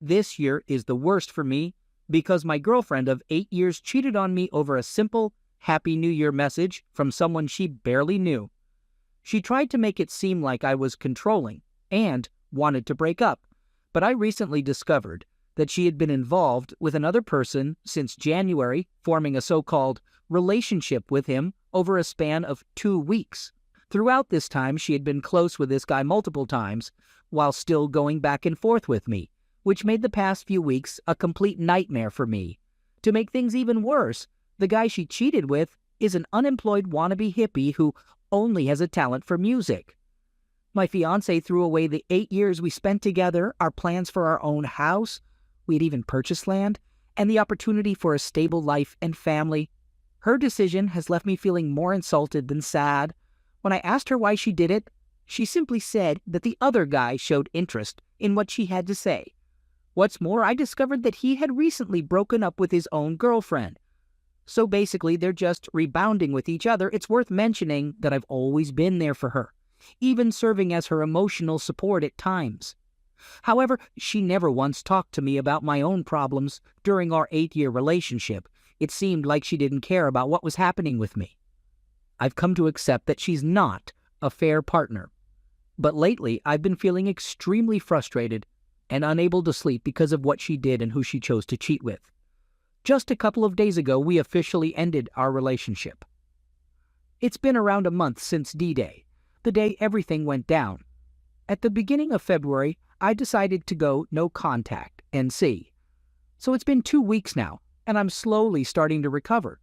This year is the worst for me because my girlfriend of 8 years cheated on me over a simple Happy New Year message from someone she barely knew. She tried to make it seem like I was controlling and wanted to break up, but I recently discovered that she had been involved with another person since January, forming a so-called relationship with him over a span of 2 weeks. Throughout this time, she had been close with this guy multiple times while still going back and forth with me, which made the past few weeks a complete nightmare for me. To make things even worse, the guy she cheated with is an unemployed wannabe hippie who only has a talent for music. My fiancé threw away the 8 years we spent together, our plans for our own house, we had even purchased land, and the opportunity for a stable life and family. Her decision has left me feeling more insulted than sad. When I asked her why she did it, she simply said that the other guy showed interest in what she had to say. What's more, I discovered that he had recently broken up with his own girlfriend. So basically, they're just rebounding with each other. It's worth mentioning that I've always been there for her, even serving as her emotional support at times. However, she never once talked to me about my own problems during our 8-year relationship. It seemed like she didn't care about what was happening with me. I've come to accept that she's not a fair partner. But lately, I've been feeling extremely frustrated and unable to sleep because of what she did and who she chose to cheat with. Just a couple of days ago, we officially ended our relationship. It's been around a month since D-Day, the day everything went down. At the beginning of February, I decided to go no contact, NC. So it's been 2 weeks now, and I'm slowly starting to recover.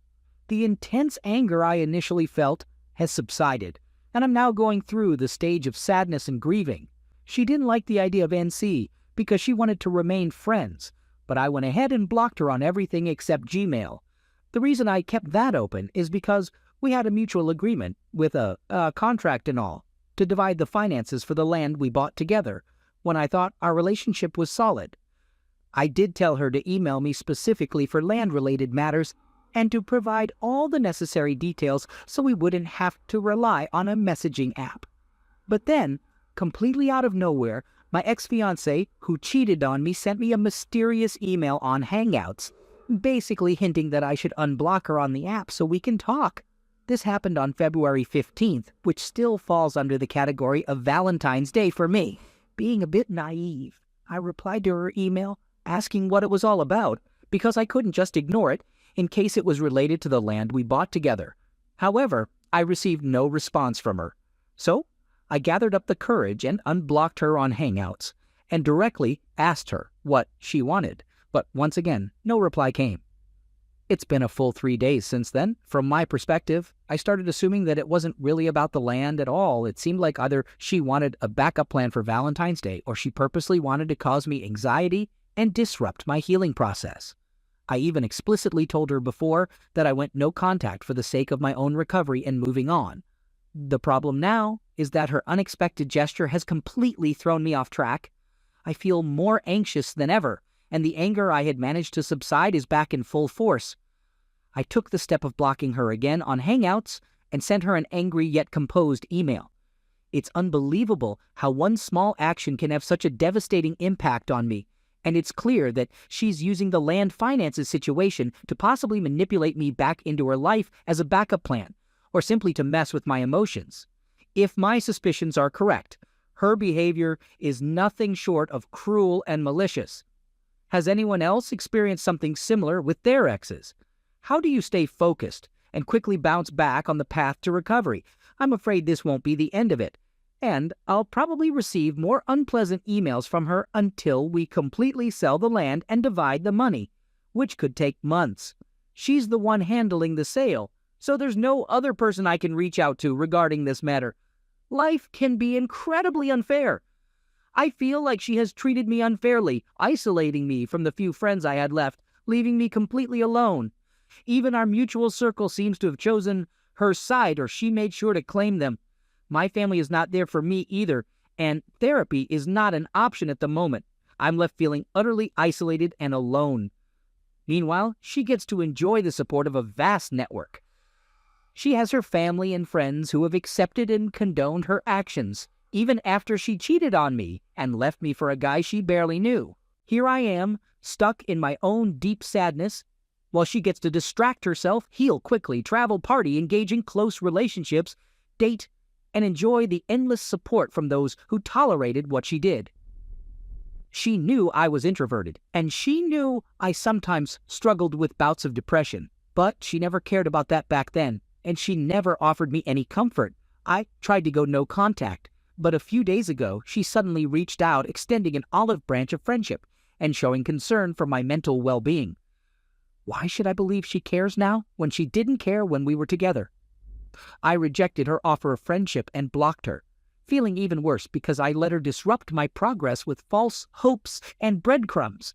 The intense anger I initially felt has subsided, and I'm now going through the stage of sadness and grieving. She didn't like the idea of NC because she wanted to remain friends, but I went ahead and blocked her on everything except Gmail. The reason I kept that open is because we had a mutual agreement with a contract and all to divide the finances for the land we bought together when I thought our relationship was solid. I did tell her to email me specifically for land-related matters and to provide all the necessary details so we wouldn't have to rely on a messaging app. But then, completely out of nowhere, my ex-fiancé, who cheated on me, sent me a mysterious email on Hangouts, basically hinting that I should unblock her on the app so we can talk. This happened on February 15th, which still falls under the category of Valentine's Day for me. Being a bit naive, I replied to her email asking what it was all about because I couldn't just ignore it in case it was related to the land we bought together. However, I received no response from her. So I gathered up the courage and unblocked her on Hangouts and directly asked her what she wanted. But once again, no reply came. It's been a full 3 days since then. From my perspective, I started assuming that it wasn't really about the land at all. It seemed like either she wanted a backup plan for Valentine's Day or she purposely wanted to cause me anxiety and disrupt my healing process. I even explicitly told her before that I went no contact for the sake of my own recovery and moving on. The problem now is that her unexpected gesture has completely thrown me off track. I feel more anxious than ever, and the anger I had managed to subside is back in full force. I took the step of blocking her again on Hangouts and sent her an angry yet composed email. It's unbelievable how one small action can have such a devastating impact on me, and it's clear that she's using the land finances situation to possibly manipulate me back into her life as a backup plan, or simply to mess with my emotions. If my suspicions are correct, her behavior is nothing short of cruel and malicious. Has anyone else experienced something similar with their exes? How do you stay focused and quickly bounce back on the path to recovery? I'm afraid this won't be the end of it, and I'll probably receive more unpleasant emails from her until we completely sell the land and divide the money, which could take months. She's the one handling the sale, so there's no other person I can reach out to regarding this matter. Life can be incredibly unfair. I feel like she has treated me unfairly, isolating me from the few friends I had left, leaving me completely alone. Even our mutual circle seems to have chosen her side, or she made sure to claim them. My family is not there for me either, and therapy is not an option at the moment. I'm left feeling utterly isolated and alone. Meanwhile, she gets to enjoy the support of a vast network. She has her family and friends who have accepted and condoned her actions, even after she cheated on me and left me for a guy she barely knew. Here I am, stuck in my own deep sadness, while she gets to distract herself, heal quickly, travel, party, engage in close relationships, date, and enjoy the endless support from those who tolerated what she did. She knew I was introverted, and she knew I sometimes struggled with bouts of depression, but she never cared about that back then, and she never offered me any comfort. I tried to go no contact, but a few days ago, she suddenly reached out, extending an olive branch of friendship and showing concern for my mental well-being. Why should I believe she cares now when she didn't care when we were together? I rejected her offer of friendship and blocked her, feeling even worse because I let her disrupt my progress with false hopes and breadcrumbs.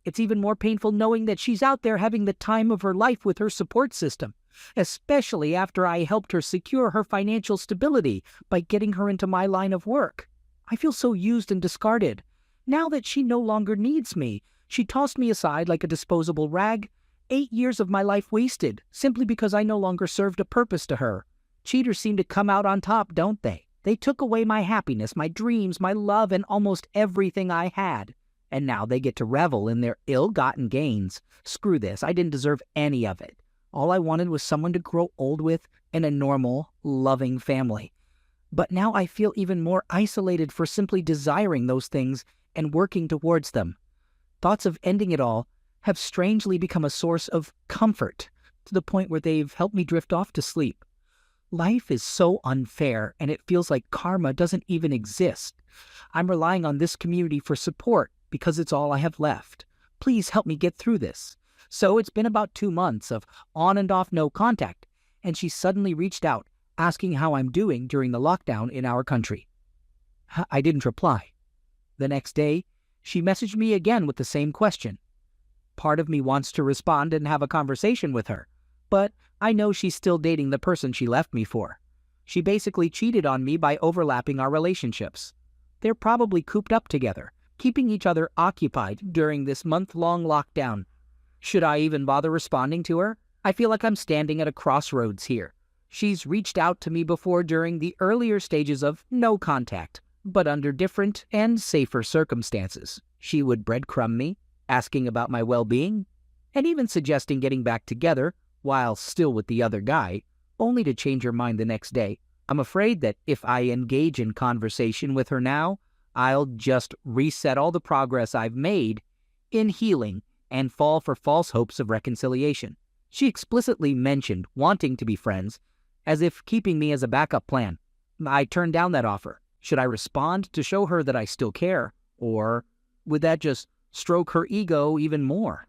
It's even more painful knowing that she's out there having the time of her life with her support system, especially after I helped her secure her financial stability by getting her into my line of work. I feel so used and discarded. Now that she no longer needs me, she tossed me aside like a disposable rag. 8 years of my life wasted, simply because I no longer served a purpose to her. Cheaters seem to come out on top, don't they? They took away my happiness, my dreams, my love, and almost everything I had. And now they get to revel in their ill-gotten gains. Screw this, I didn't deserve any of it. All I wanted was someone to grow old with and a normal, loving family. But now I feel even more isolated for simply desiring those things and working towards them. Thoughts of ending it all have strangely become a source of comfort, to the point where they've helped me drift off to sleep. Life is so unfair, and it feels like karma doesn't even exist. I'm relying on this community for support because it's all I have left. Please help me get through this. So it's been about 2 months of on and off no contact, and she suddenly reached out, asking how I'm doing during the lockdown in our country. I didn't reply. The next day, she messaged me again with the same question. Part of me wants to respond and have a conversation with her, but I know she's still dating the person she left me for. She basically cheated on me by overlapping our relationships. They're probably cooped up together, keeping each other occupied during this month-long lockdown. Should I even bother responding to her? I feel like I'm standing at a crossroads here. She's reached out to me before during the earlier stages of no contact, but under different and safer circumstances. She would breadcrumb me, asking about my well-being, and even suggesting getting back together while still with the other guy, only to change her mind the next day. I'm afraid that if I engage in conversation with her now, I'll just reset all the progress I've made in healing and fall for false hopes of reconciliation. She explicitly mentioned wanting to be friends, as if keeping me as a backup plan. I turned down that offer. Should I respond to show her that I still care, or would that just stroke her ego even more?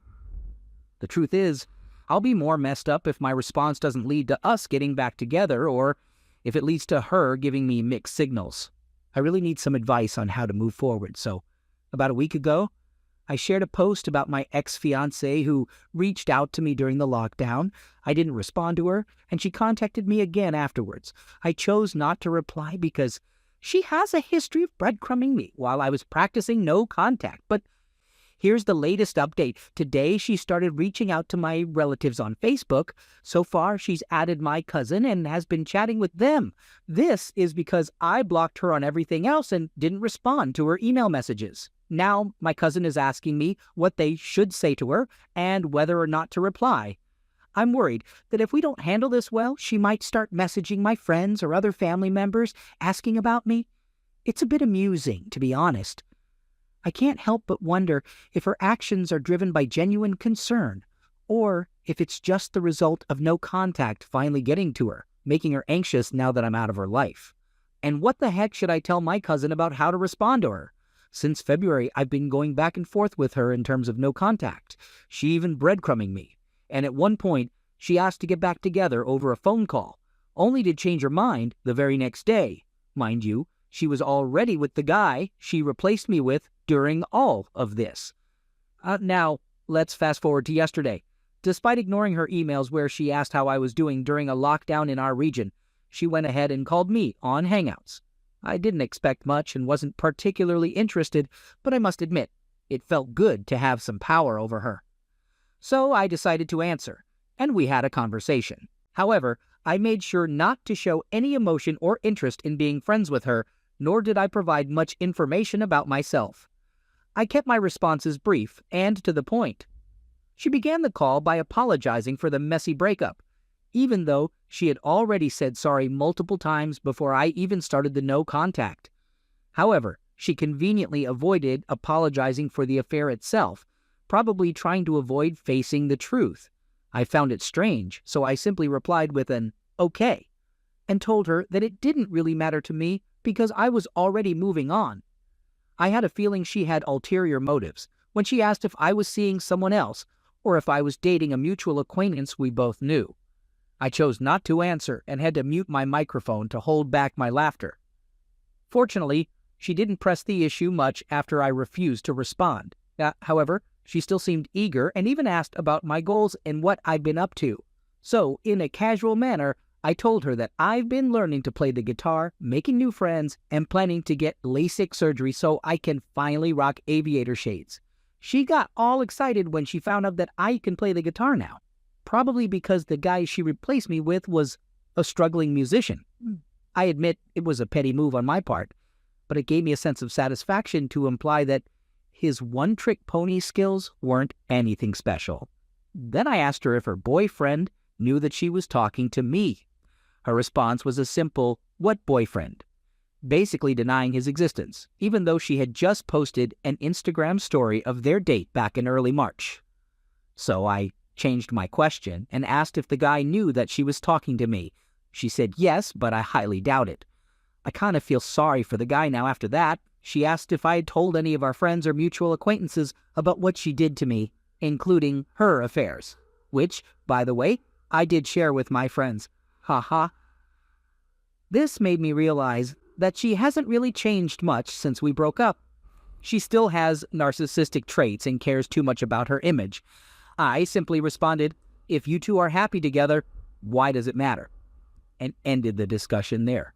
The truth is, I'll be more messed up if my response doesn't lead to us getting back together, or if it leads to her giving me mixed signals. I really need some advice on how to move forward. So, about a week ago, I shared a post about my ex-fiancée who reached out to me during the lockdown. I didn't respond to her, and she contacted me again afterwards. I chose not to reply because she has a history of breadcrumbing me while I was practicing no contact. But here's the latest update. Today, she started reaching out to my relatives on Facebook. So far, she's added my cousin and has been chatting with them. This is because I blocked her on everything else and didn't respond to her email messages. Now, my cousin is asking me what they should say to her and whether or not to reply. I'm worried that if we don't handle this well, she might start messaging my friends or other family members asking about me. It's a bit amusing, to be honest. I can't help but wonder if her actions are driven by genuine concern, or if it's just the result of no contact finally getting to her, making her anxious now that I'm out of her life. And what the heck should I tell my cousin about how to respond to her? Since February, I've been going back and forth with her in terms of no contact. She even breadcrumbing me. And at one point, she asked to get back together over a phone call, only to change her mind the very next day. Mind you, she was already with the guy she replaced me with during all of this. Now, let's fast forward to yesterday. Despite ignoring her emails where she asked how I was doing during a lockdown in our region, she went ahead and called me on Hangouts. I didn't expect much and wasn't particularly interested, but I must admit, it felt good to have some power over her. So I decided to answer, and we had a conversation. However, I made sure not to show any emotion or interest in being friends with her, nor did I provide much information about myself. I kept my responses brief and to the point. She began the call by apologizing for the messy breakup, even though she had already said sorry multiple times before I even started the no contact. However, she conveniently avoided apologizing for the affair itself, probably trying to avoid facing the truth. I found it strange, so I simply replied with an okay, and told her that it didn't really matter to me because I was already moving on. I had a feeling she had ulterior motives when she asked if I was seeing someone else or if I was dating a mutual acquaintance we both knew. I chose not to answer and had to mute my microphone to hold back my laughter. Fortunately, she didn't press the issue much after I refused to respond. However, she still seemed eager and even asked about my goals and what I'd been up to. So, in a casual manner, I told her that I've been learning to play the guitar, making new friends, and planning to get LASIK surgery so I can finally rock aviator shades. She got all excited when she found out that I can play the guitar now, probably because the guy she replaced me with was a struggling musician. I admit it was a petty move on my part, but it gave me a sense of satisfaction to imply that his one-trick pony skills weren't anything special. Then I asked her if her boyfriend knew that she was talking to me. Her response was a simple, "What boyfriend?" basically denying his existence, even though she had just posted an Instagram story of their date back in early March. So I changed my question and asked if the guy knew that she was talking to me. She said yes, but I highly doubt it. I kind of feel sorry for the guy now after that. She asked if I had told any of our friends or mutual acquaintances about what she did to me, including her affairs, which, by the way, I did share with my friends. Haha. This made me realize that she hasn't really changed much since we broke up. She still has narcissistic traits and cares too much about her image. I simply responded, "If you two are happy together, why does it matter?" and ended the discussion there.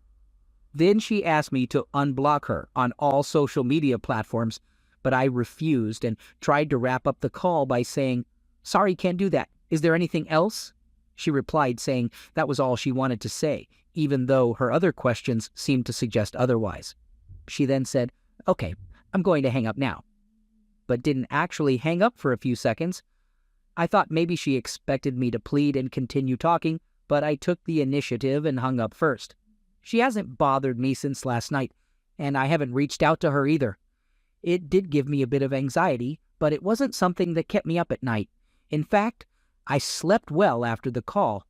Then she asked me to unblock her on all social media platforms, but I refused and tried to wrap up the call by saying, "Sorry, can't do that. Is there anything else?" She replied saying that was all she wanted to say, even though her other questions seemed to suggest otherwise. She then said, "Okay, I'm going to hang up now," but didn't actually hang up for a few seconds. I thought maybe she expected me to plead and continue talking, but I took the initiative and hung up first. She hasn't bothered me since last night, and I haven't reached out to her either. It did give me a bit of anxiety, but it wasn't something that kept me up at night. In fact, I slept well after the call.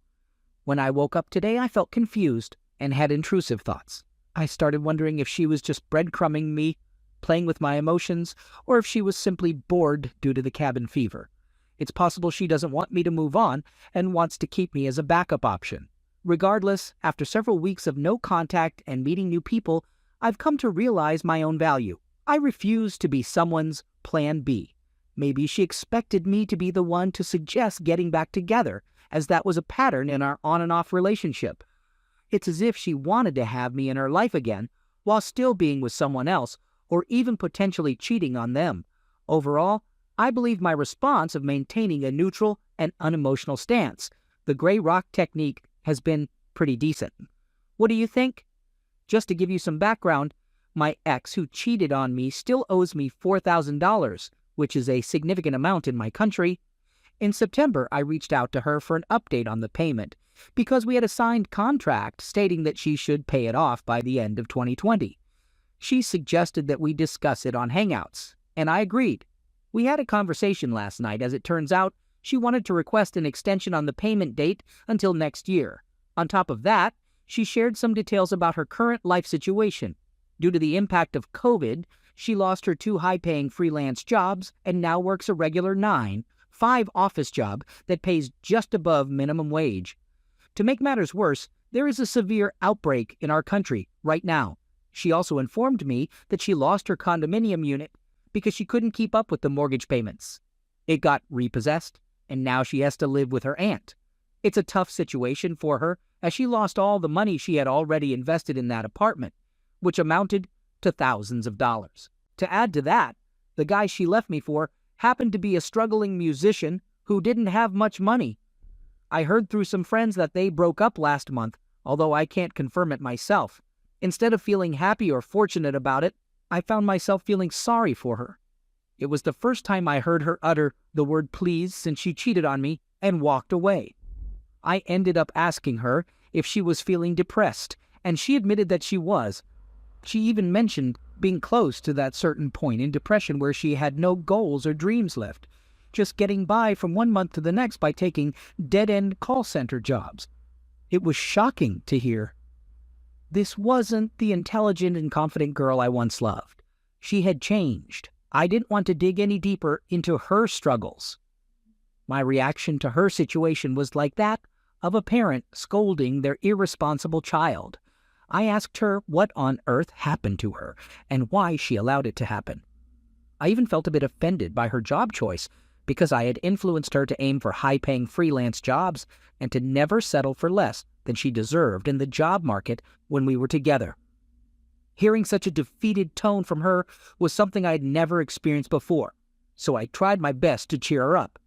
When I woke up today, I felt confused and had intrusive thoughts. I started wondering if she was just breadcrumbing me, playing with my emotions, or if she was simply bored due to the cabin fever. It's possible she doesn't want me to move on and wants to keep me as a backup option. Regardless, after several weeks of no contact and meeting new people, I've come to realize my own value. I refuse to be someone's plan B. Maybe she expected me to be the one to suggest getting back together, as that was a pattern in our on and off relationship. It's as if she wanted to have me in her life again, while still being with someone else, or even potentially cheating on them. Overall, I believe my response of maintaining a neutral and unemotional stance, the gray rock technique, has been pretty decent. What do you think? Just to give you some background, my ex who cheated on me still owes me $4,000, which is a significant amount in my country. In September, I reached out to her for an update on the payment because we had a signed contract stating that she should pay it off by the end of 2020. She suggested that we discuss it on Hangouts, and I agreed. We had a conversation last night. As it turns out, she wanted to request an extension on the payment date until next year. On top of that, she shared some details about her current life situation. Due to the impact of COVID, she lost her 2 high-paying freelance jobs and now works a regular 9-5 office job that pays just above minimum wage. To make matters worse, there is a severe outbreak in our country right now. She also informed me that she lost her condominium unit because she couldn't keep up with the mortgage payments. It got repossessed, and now she has to live with her aunt. It's a tough situation for her, as she lost all the money she had already invested in that apartment, which amounted to thousands of dollars. To add to that, the guy she left me for happened to be a struggling musician who didn't have much money. I heard through some friends that they broke up last month, although I can't confirm it myself. Instead of feeling happy or fortunate about it, I found myself feeling sorry for her. It was the first time I heard her utter the word please since she cheated on me and walked away. I ended up asking her if she was feeling depressed, and she admitted that she was. She even mentioned being close to that certain point in depression where she had no goals or dreams left, just getting by from one month to the next by taking dead-end call center jobs. It was shocking to hear. This wasn't the intelligent and confident girl I once loved. She had changed. I didn't want to dig any deeper into her struggles. My reaction to her situation was like that of a parent scolding their irresponsible child. I asked her what on earth happened to her and why she allowed it to happen. I even felt a bit offended by her job choice because I had influenced her to aim for high-paying freelance jobs and to never settle for less than she deserved in the job market when we were together. Hearing such a defeated tone from her was something I had never experienced before, so I tried my best to cheer her up.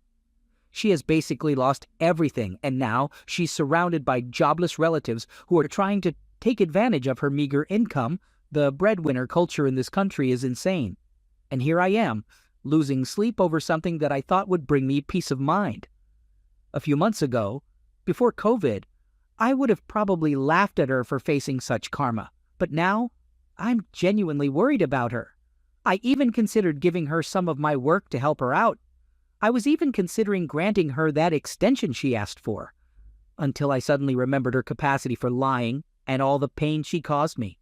She has basically lost everything, and now she's surrounded by jobless relatives who are trying to take advantage of her meager income. The breadwinner culture in this country is insane. And here I am, losing sleep over something that I thought would bring me peace of mind. A few months ago, before COVID, I would have probably laughed at her for facing such karma, but now I'm genuinely worried about her. I even considered giving her some of my work to help her out. I was even considering granting her that extension she asked for, until I suddenly remembered her capacity for lying and all the pain she caused me.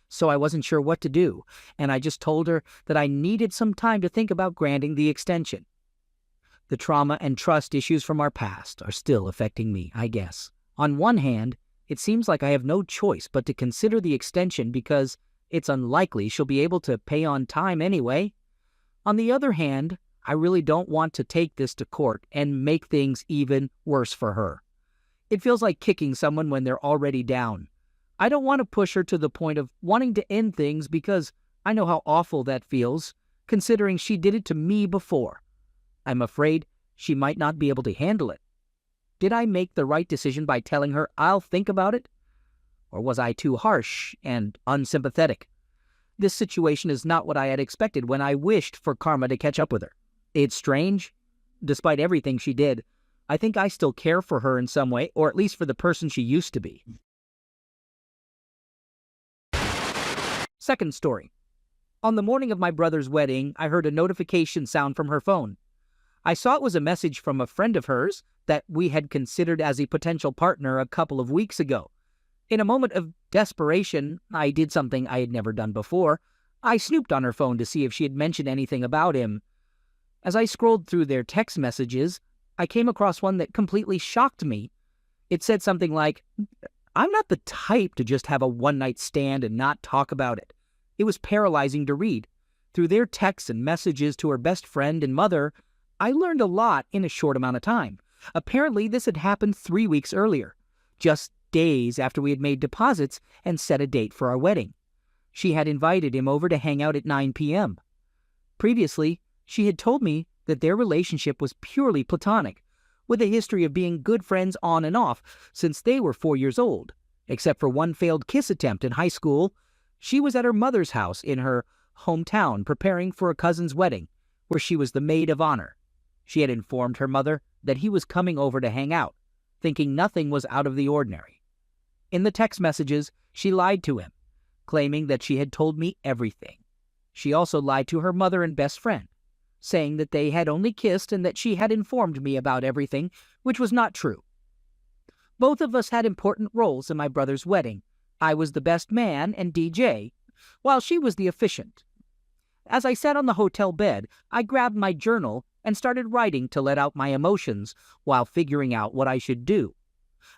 So I wasn't sure what to do, and I just told her that I needed some time to think about granting the extension. The trauma and trust issues from our past are still affecting me, I guess. On one hand, it seems like I have no choice but to consider the extension because it's unlikely she'll be able to pay on time anyway. On the other hand, I really don't want to take this to court and make things even worse for her. It feels like kicking someone when they're already down. I don't want to push her to the point of wanting to end things because I know how awful that feels, considering she did it to me before. I'm afraid she might not be able to handle it. Did I make the right decision by telling her I'll think about it? Or was I too harsh and unsympathetic? This situation is not what I had expected when I wished for karma to catch up with her. It's strange. Despite everything she did, I think I still care for her in some way, or at least for the person she used to be. Second story. On the morning of my brother's wedding, I heard a notification sound from her phone. I saw it was a message from a friend of hers that we had considered as a potential partner a couple of weeks ago. In a moment of desperation, I did something I had never done before. I snooped on her phone to see if she had mentioned anything about him. As I scrolled through their text messages, I came across one that completely shocked me. It said something like, "I'm not the type to just have a one-night stand and not talk about it." It was paralyzing to read. Through their texts and messages to her best friend and mother, I learned a lot in a short amount of time. Apparently, this had happened 3 weeks earlier, just days after we had made deposits and set a date for our wedding. She had invited him over to hang out at 9 p.m. Previously, she had told me that their relationship was purely platonic, with a history of being good friends on and off since they were 4 years old. Except for one failed kiss attempt in high school, she was at her mother's house in her hometown preparing for a cousin's wedding, where she was the maid of honor. She had informed her mother that he was coming over to hang out, thinking nothing was out of the ordinary. In the text messages, she lied to him, claiming that she had told me everything. She also lied to her mother and best friend, saying that they had only kissed and that she had informed me about everything, which was not true. Both of us had important roles in my brother's wedding. I was the best man and DJ, while she was the officiant. As I sat on the hotel bed, I grabbed my journal and started writing to let out my emotions while figuring out what I should do.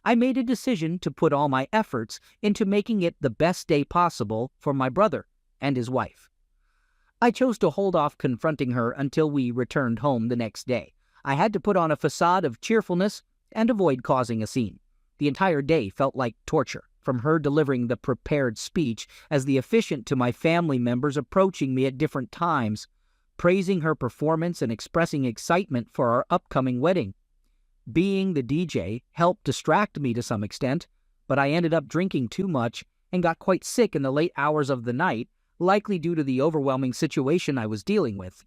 I made a decision to put all my efforts into making it the best day possible for my brother and his wife. I chose to hold off confronting her until we returned home the next day. I had to put on a facade of cheerfulness and avoid causing a scene. The entire day felt like torture, from her delivering the prepared speech as the officiant to my family members approaching me at different times, praising her performance and expressing excitement for our upcoming wedding. Being the DJ helped distract me to some extent, but I ended up drinking too much and got quite sick in the late hours of the night, likely due to the overwhelming situation I was dealing with.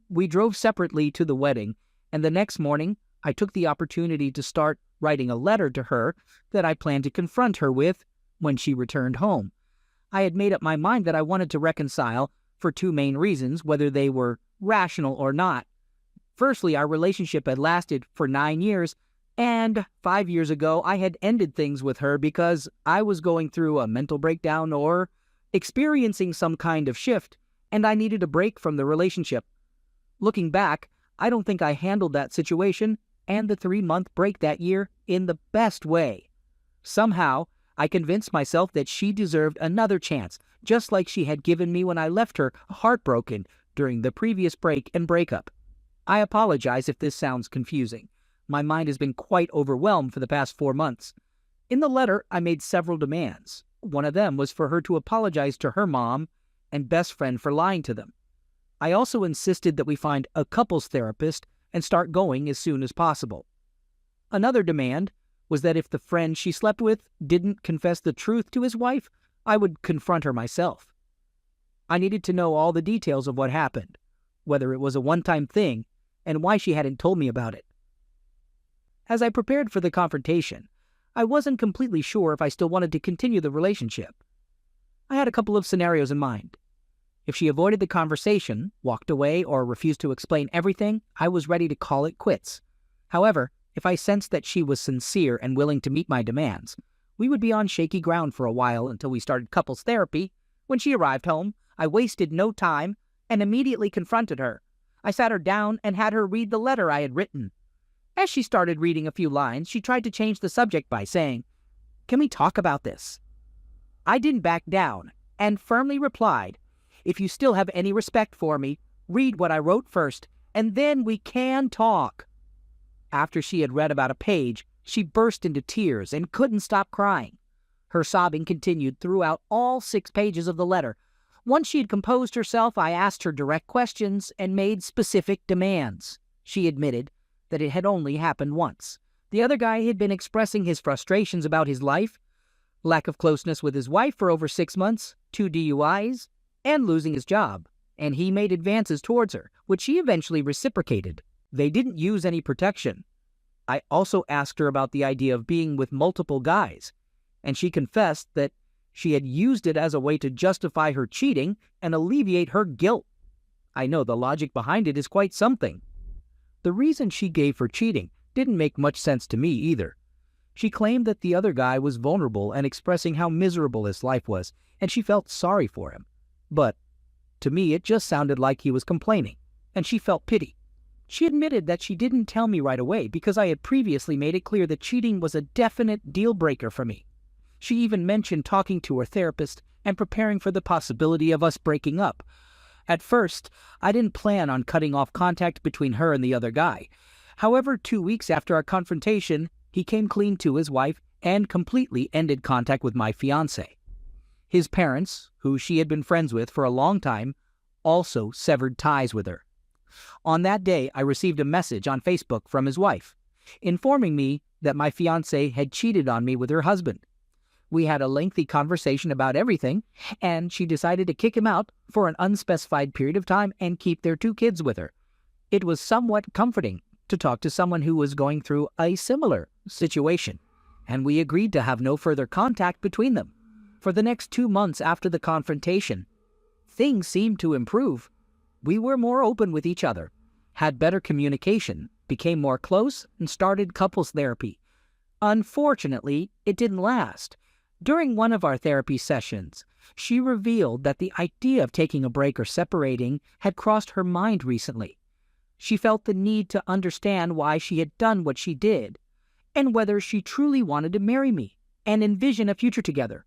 We drove separately to the wedding, and the next morning, I took the opportunity to start writing a letter to her that I planned to confront her with when she returned home. I had made up my mind that I wanted to reconcile for two main reasons, whether they were rational or not. Firstly, our relationship had lasted for 9 years, and 5 years ago I had ended things with her because I was going through a mental breakdown or experiencing some kind of shift, and I needed a break from the relationship. Looking back, I don't think I handled that situation and the 3-month break that year in the best way. Somehow, I convinced myself that she deserved another chance, just like she had given me when I left her heartbroken during the previous break and breakup. I apologize if this sounds confusing. My mind has been quite overwhelmed for the past 4 months. In the letter, I made several demands. One of them was for her to apologize to her mom and best friend for lying to them. I also insisted that we find a couples therapist and start going as soon as possible. Another demand was that if the friend she slept with didn't confess the truth to his wife, I would confront her myself. I needed to know all the details of what happened, whether it was a one-time thing, and why she hadn't told me about it. As I prepared for the confrontation, I wasn't completely sure if I still wanted to continue the relationship. I had a couple of scenarios in mind. If she avoided the conversation, walked away, or refused to explain everything, I was ready to call it quits. However, if I sensed that she was sincere and willing to meet my demands, we would be on shaky ground for a while until we started couples therapy. When she arrived home, I wasted no time and immediately confronted her. I sat her down and had her read the letter I had written. As she started reading a few lines, she tried to change the subject by saying, "Can we talk about this?" I didn't back down and firmly replied, "If you still have any respect for me, read what I wrote first, and then we can talk." After she had read about a page, she burst into tears and couldn't stop crying. Her sobbing continued throughout all 6 pages of the letter. Once she had composed herself, I asked her direct questions and made specific demands. She admitted that it had only happened once. The other guy had been expressing his frustrations about his life, lack of closeness with his wife for over 6 months, 2 DUIs, and losing his job, and he made advances towards her, which she eventually reciprocated. They didn't use any protection. I also asked her about the idea of being with multiple guys, and she confessed that she had used it as a way to justify her cheating and alleviate her guilt. I know the logic behind it is quite something. The reason she gave for cheating didn't make much sense to me either. She claimed that the other guy was vulnerable and expressing how miserable his life was, and she felt sorry for him. But to me, it just sounded like he was complaining, and she felt pity. She admitted that she didn't tell me right away because I had previously made it clear that cheating was a definite deal breaker for me. She even mentioned talking to her therapist and preparing for the possibility of us breaking up. At first, I didn't plan on cutting off contact between her and the other guy. However, 2 weeks after our confrontation, he came clean to his wife and completely ended contact with my fiancé. His parents, who she had been friends with for a long time, also severed ties with her. On that day, I received a message on Facebook from his wife, informing me that my fiancé had cheated on me with her husband. We had a lengthy conversation about everything, and she decided to kick him out for an unspecified period of time and keep their 2 kids with her. It was somewhat comforting to talk to someone who was going through a similar situation, and we agreed to have no further contact between them. For the next 2 months after the confrontation, things seemed to improve. We were more open with each other, had better communication, became more close, and started couples therapy. Unfortunately, it didn't last. During one of our therapy sessions, she revealed that the idea of taking a break or separating had crossed her mind recently. She felt the need to understand why she had done what she did, and whether she truly wanted to marry me and envision a future together.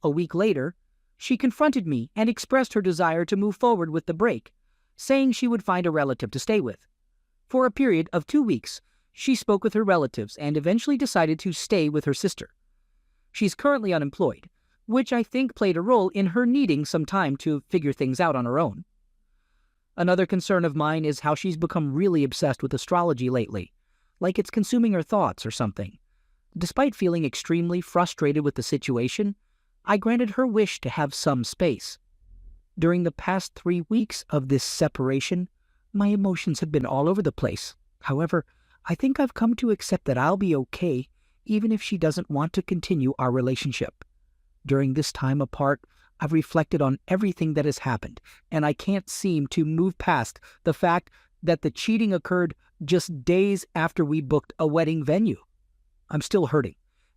A week later, she confronted me and expressed her desire to move forward with the break, saying she would find a relative to stay with. For a period of 2 weeks, she spoke with her relatives and eventually decided to stay with her sister. She's currently unemployed, which I think played a role in her needing some time to figure things out on her own. Another concern of mine is how she's become really obsessed with astrology lately, like it's consuming her thoughts or something. Despite feeling extremely frustrated with the situation, I granted her wish to have some space. During the past 3 weeks of this separation, My emotions have been all over the place. However, I think I've come to accept that I'll be okay even if she doesn't want to continue our relationship. During this time apart, I've reflected on everything that has happened, and I can't seem to move past the fact that the cheating occurred just days after we booked a wedding venue. I'm still hurting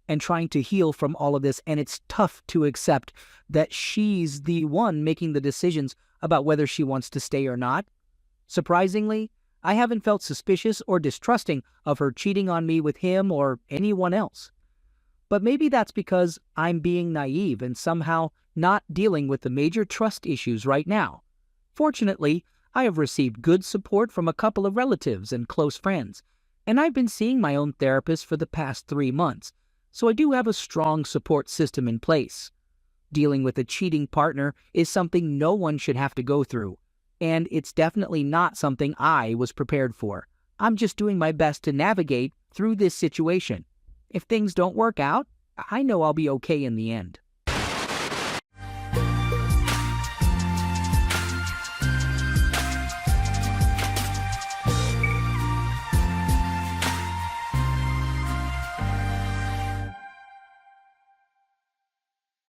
and trying to heal from all of this, and it's tough to accept that she's the one making the decisions about whether she wants to stay or not. Surprisingly, I haven't felt suspicious or distrusting of her cheating on me with him or anyone else. But maybe that's because I'm being naive and somehow not dealing with the major trust issues right now. Fortunately, I have received good support from a couple of relatives and close friends, and I've been seeing my own therapist for the past 3 months, so I do have a strong support system in place. Dealing with a cheating partner is something no one should have to go through, and it's definitely not something I was prepared for. I'm just doing my best to navigate through this situation. If things don't work out, I know I'll be okay in the end.